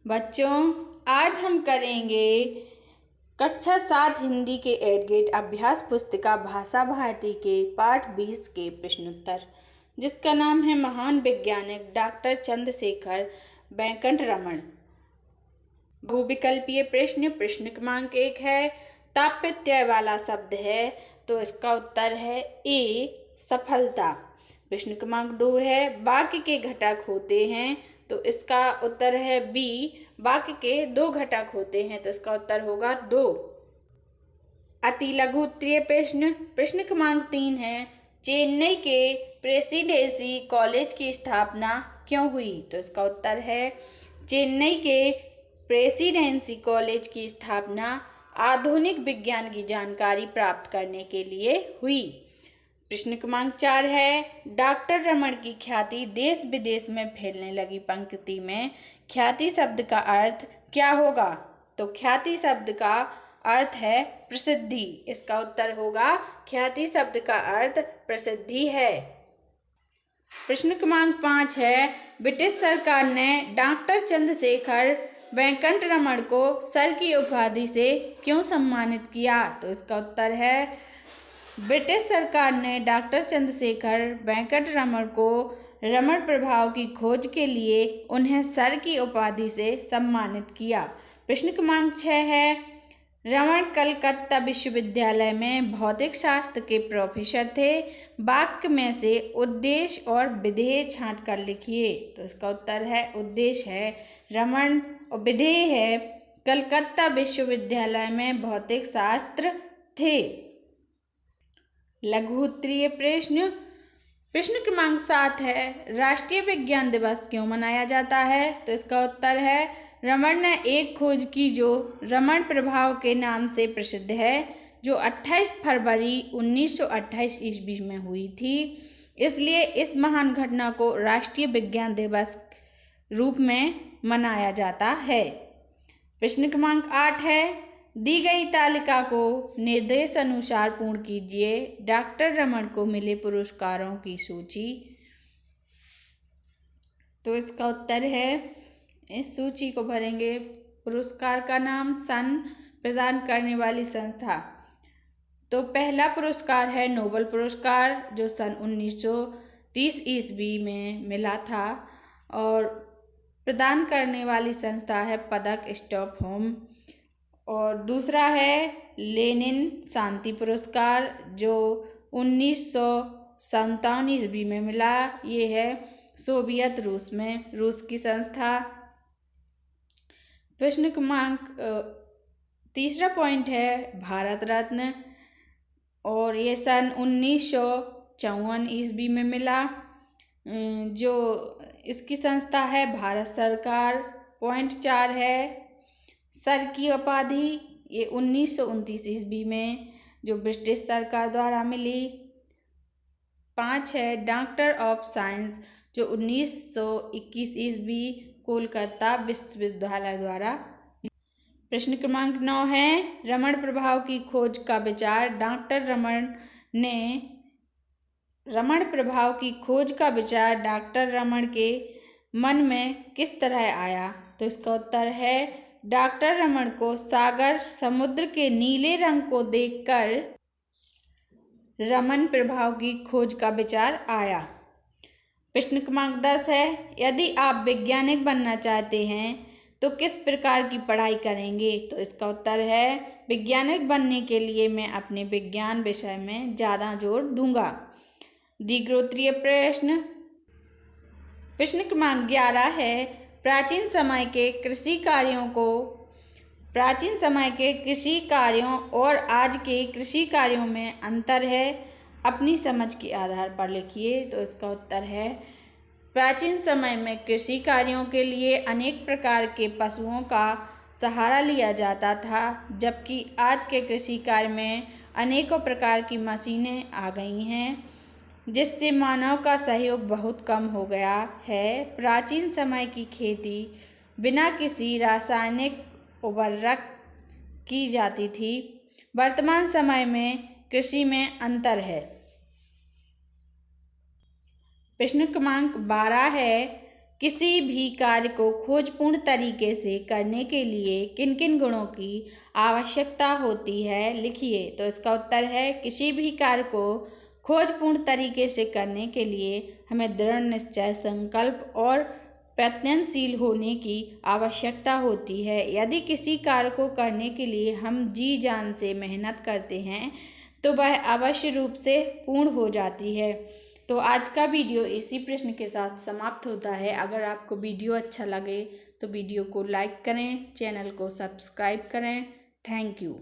बच्चों, आज हम करेंगे कक्षा 7 हिंदी के एडगेट अभ्यास पुस्तिका भाषा भारती के पाठ 20 के प्रश्नोत्तर, जिसका नाम है महान वैज्ञानिक डॉक्टर चंद्रशेखर वेंकट रमन। बहुविकल्पीय प्रश्न क्रमांक 1 है, तात्पर्य वाला शब्द है तो इसका उत्तर है ए सफलता। प्रश्न क्रमांक 2 है, वाक्य के घटक होते हैं तो इसका उत्तर है बी, वाक्य के 2 घटक होते हैं तो इसका उत्तर होगा 2। अति लघु उत्तरीय प्रश्न क्रमांक 3 है, चेन्नई के प्रेसिडेंसी कॉलेज की स्थापना क्यों हुई तो इसका उत्तर है चेन्नई के प्रेसिडेंसी कॉलेज की स्थापना आधुनिक विज्ञान की जानकारी प्राप्त करने के लिए हुई। प्रश्न क्रमांक 4 है, डॉक्टर रमन की ख्याति देश विदेश में फैलने लगी। पंक्ति में ख्याति शब्द का अर्थ क्या होगा तो ख्याति शब्द का अर्थ है प्रसिद्धि। इसका उत्तर होगा ख्याति शब्द का अर्थ प्रसिद्धि है। प्रश्न क्रमांक 5 है, ब्रिटिश सरकार ने डॉक्टर चंद्रशेखर वेंकट रमन को सर की उपाधि से क्यों सम्मानित किया तो इसका उत्तर है ब्रिटिश सरकार ने डॉक्टर चंद्रशेखर वेंकट रमन को रमन प्रभाव की खोज के लिए उन्हें सर की उपाधि से सम्मानित किया। प्रश्न क्रमांक 6 है, रमन कलकत्ता विश्वविद्यालय में भौतिक शास्त्र के प्रोफेसर थे। वाक्य में से उद्देश्य और विधेय छांट कर लिखिए तो इसका उत्तर है उद्देश्य है रमन और विधेय है कलकत्ता विश्वविद्यालय में भौतिक शास्त्र थे। लघु उत्तरीय प्रश्न क्रमांक 7 है, राष्ट्रीय विज्ञान दिवस क्यों मनाया जाता है तो इसका उत्तर है रमन ने एक खोज की जो रमन प्रभाव के नाम से प्रसिद्ध है, जो 28 फरवरी 1928 ईस्वी में हुई थी। इसलिए इस महान घटना को राष्ट्रीय विज्ञान दिवस रूप में मनाया जाता है। प्रश्न क्रमांक 8 है, दी गई तालिका को निर्देश अनुसार पूर्ण कीजिए। डॉक्टर रमन को मिले पुरस्कारों की सूची तो इसका उत्तर है इस सूची को भरेंगे। पुरस्कार का नाम, सन, प्रदान करने वाली संस्था। तो पहला पुरस्कार है नोबेल पुरस्कार जो सन 1930 ईस्वी में मिला था, और प्रदान करने वाली संस्था है पदक स्टॉकहोम। और दूसरा है लेनिन शांति पुरस्कार जो 1957 ईस्वी में मिला। ये है सोवियत रूस में, रूस की संस्था। प्रश्न क्रमांक तीसरा पॉइंट है भारत रत्न, और ये सन 1954 ईस्वी में मिला, जो इसकी संस्था है भारत सरकार। पॉइंट 4 है सर की उपाधि, ये 1929 ईस्वी में जो ब्रिटिश सरकार द्वारा मिली। 5 है डॉक्टर ऑफ साइंस जो 1921 ईस्वी कोलकाता विश्वविद्यालय द्वारा। प्रश्न क्रमांक 9 है रमन प्रभाव की खोज का विचार डॉक्टर रमन के मन में किस तरह आया तो इसका उत्तर है डॉक्टर रमन को सागर समुद्र के नीले रंग को देखकर रमन प्रभाव की खोज का विचार आया। प्रश्न क्रमांक 10 है, यदि आप वैज्ञानिक बनना चाहते हैं तो किस प्रकार की पढ़ाई करेंगे तो इसका उत्तर है वैज्ञानिक बनने के लिए मैं अपने विज्ञान विषय में ज़्यादा जोर दूंगा। द्विगोत्रीय प्रश्न क्रमांक 11 है, प्राचीन समय के कृषि कार्यों और आज के कृषि कार्यों में अंतर है, अपनी समझ के आधार पर लिखिए तो इसका उत्तर है प्राचीन समय में कृषि कार्यों के लिए अनेक प्रकार के पशुओं का सहारा लिया जाता था, जबकि आज के कृषि कार्य में अनेकों प्रकार की मशीनें आ गई हैं, जिससे मानव का सहयोग बहुत कम हो गया है। प्राचीन समय की खेती बिना किसी रासायनिक उर्वरक की जाती थी। वर्तमान समय में कृषि में अंतर है। प्रश्न क्रमांक 12 है, किसी भी कार्य को खोजपूर्ण तरीके से करने के लिए किन किन गुणों की आवश्यकता होती है, लिखिए। तो इसका उत्तर है किसी भी कार्य को खोजपूर्ण तरीके से करने के लिए हमें दृढ़ निश्चय, संकल्प और प्रयत्नशील होने की आवश्यकता होती है। यदि किसी कार्य को करने के लिए हम जी जान से मेहनत करते हैं तो वह अवश्य रूप से पूर्ण हो जाती है। तो आज का वीडियो इसी प्रश्न के साथ समाप्त होता है। अगर आपको वीडियो अच्छा लगे तो वीडियो को लाइक करें, चैनल को सब्सक्राइब करें। Thank you.